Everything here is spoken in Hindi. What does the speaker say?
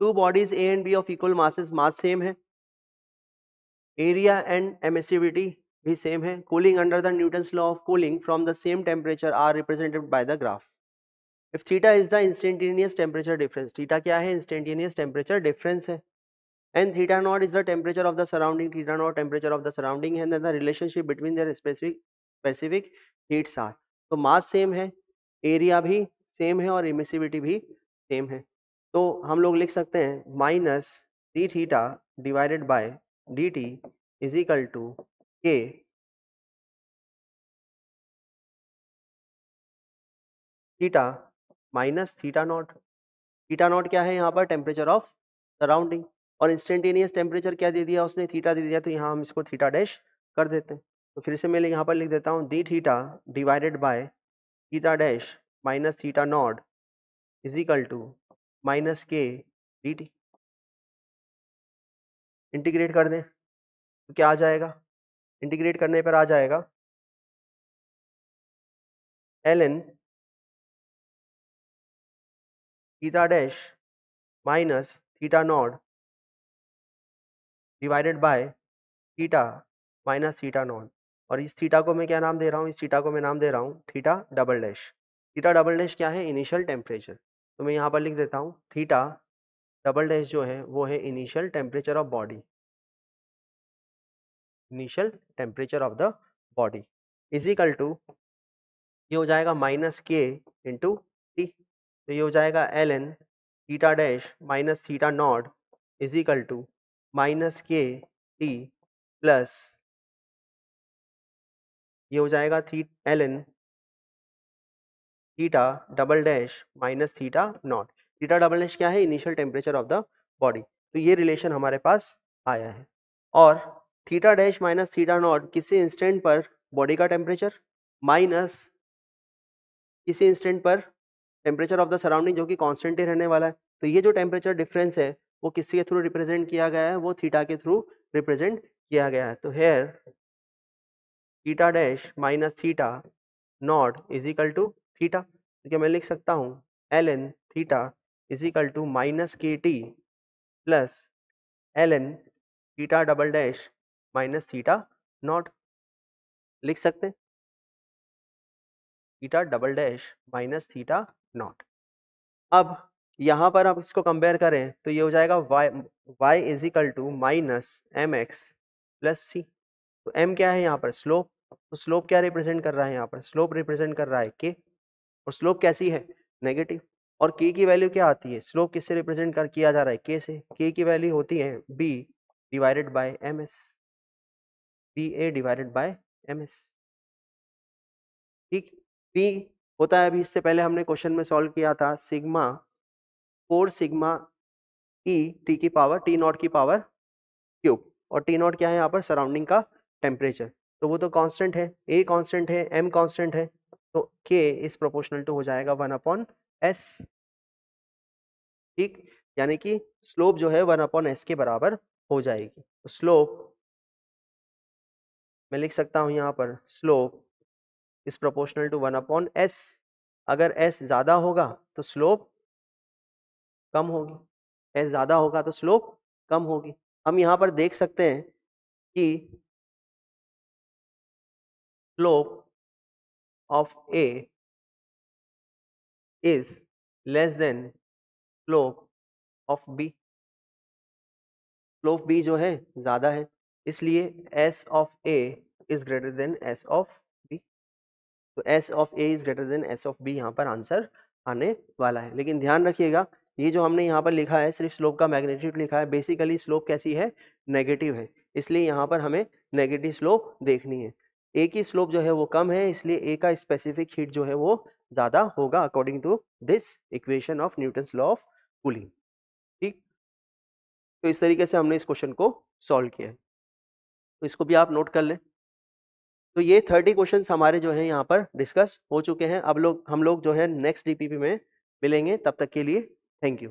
To bodies A and B of equal masses, mass same है, एरिया एंड एमिसिविटी भी सेम है, cooling under the Newton's law of cooling from the same temperature are represented by the graph. If theta is the instantaneous temperature difference, theta क्या है? इंस्टेंटेनियस टेम्परेचर डिफरेंस है, and theta naught is the temperature of the surrounding, theta naught temperature of the surrounding, and then the relationship between their specific heats are। तो मास सेम है, एरिया भी सेम है और इमिसिविटी भी सेम है, तो हम लोग लिख सकते हैं minus d theta divided by d t is equal to k theta minus theta naught. Theta naught क्या है यहाँ पर? टेम्परेचर ऑफ सराउंडिंग, और इंस्टेंटेनियस टेम्परेचर क्या दे दिया उसने? थीटा दे दिया, तो यहाँ हम इसको थीटा डैश कर देते हैं। तो फिर से मैं यहाँ पर लिख देता हूँ d theta divided by theta dash minus theta naught is equal to minus k d t. Integrate कर दें तो क्या आ जाएगा? इंटीग्रेट करने पर आ जाएगा l n theta dash minus theta naught divided by theta minus theta naught, और इस थीटा को मैं क्या नाम दे रहा हूँ? इस थीटा को मैं नाम दे रहा हूँ theta double dash. Theta double dash क्या है? इनिशियल टेम्परेचर, तो मैं यहाँ पर लिख देता हूँ थीटा डबल डैश जो है वो है initial temperature of body, initial temperature of the body is equal to, ये हो जाएगा माइनस के इंटू टी, तो ये हो जाएगा l n theta dash minus theta naught is equal to minus k t plus ये हो जाएगा l n theta double dash minus theta naught. Theta double dash क्या है? Initial temperature of the body, तो ये रिलेशन हमारे पास आया है। और theta dash minus theta naught किसी इंस्टेंट पर बॉडी का टेम्परेचर माइनस किसी इंस्टेंट पर टेम्परेचर ऑफ द सराउंडिंग जो कि कांस्टेंट ही रहने वाला है, तो ये जो टेम्परेचर डिफरेंस है वो किसके थ्रू रिप्रेजेंट किया गया है? वो थीटा के थ्रू रिप्रेजेंट किया गया है। तो here theta dash minus theta naught is equal to theta, तो क्या मैं लिख सकता हूँ l n theta is equal to minus k t plus l n theta double dash minus theta naught, लिख सकते हैं theta double dash minus theta naught. अब यहाँ पर आप इसको कंपेयर करें तो ये हो जाएगा y is equal to minus m x plus c. तो m क्या है यहाँ पर? स्लोप, तो स्लोप क्या रिप्रेजेंट कर रहा है यहाँ पर? स्लोप रिप्रेजेंट कर रहा है k, और स्लोप कैसी है? नेगेटिव, और k की वैल्यू क्या आती है? स्लोप किससे रिप्रेजेंट कर किया जा रहा है? k से, k की वैल्यू होती है b divided by m s, b a divided by m s, ठीक। p होता है, अभी इससे पहले हमने क्वेश्चन में सॉल्व किया था सिग्मा 4 सिग्मा ई टी की पावर टी नॉट की पावर क्यूब, और टी नॉट क्या है यहाँ पर? सराउंडिंग का टेम्परेचर, तो वो तो कांस्टेंट है, ए कांस्टेंट है, एम कांस्टेंट है, तो के इज प्रोपोर्शनल टू हो जाएगा 1/s, ठीक। यानी कि स्लोप जो है 1/s के बराबर हो जाएगी। तो स्लोप मैं लिख सकता हूँ यहाँ पर slope is proportional to 1/s। अगर s ज्यादा होगा तो स्लोप कम होगी, s ज्यादा होगा तो स्लोप कम होगी। हम यहाँ पर देख सकते हैं कि slope of a is less than slope of b, slope b जो है ज्यादा है, इसलिए s of a is greater than s of b, तो s of a is greater than s of b यहाँ पर आंसर आने वाला है। लेकिन ध्यान रखिएगा ये जो हमने यहाँ पर लिखा है सिर्फ स्लोप का मैग्नीट्यूड लिखा है, बेसिकली स्लोप कैसी है? नेगेटिव है, इसलिए यहाँ पर हमें नेगेटिव स्लोप देखनी है। ए की स्लोप जो है वो कम है, इसलिए ए का स्पेसिफिक हीट जो है वो ज्यादा होगा according to this equation of Newton's law of cooling, ठीक। तो इस तरीके से हमने इस क्वेश्चन को सॉल्व किया है, तो इसको भी आप नोट कर लें। तो ये 30 क्वेश्चंस हमारे जो है यहाँ पर डिस्कस हो चुके हैं। अब हम लोग जो है नेक्स्ट डीपीपी में मिलेंगे, तब तक के लिए थैंक यू।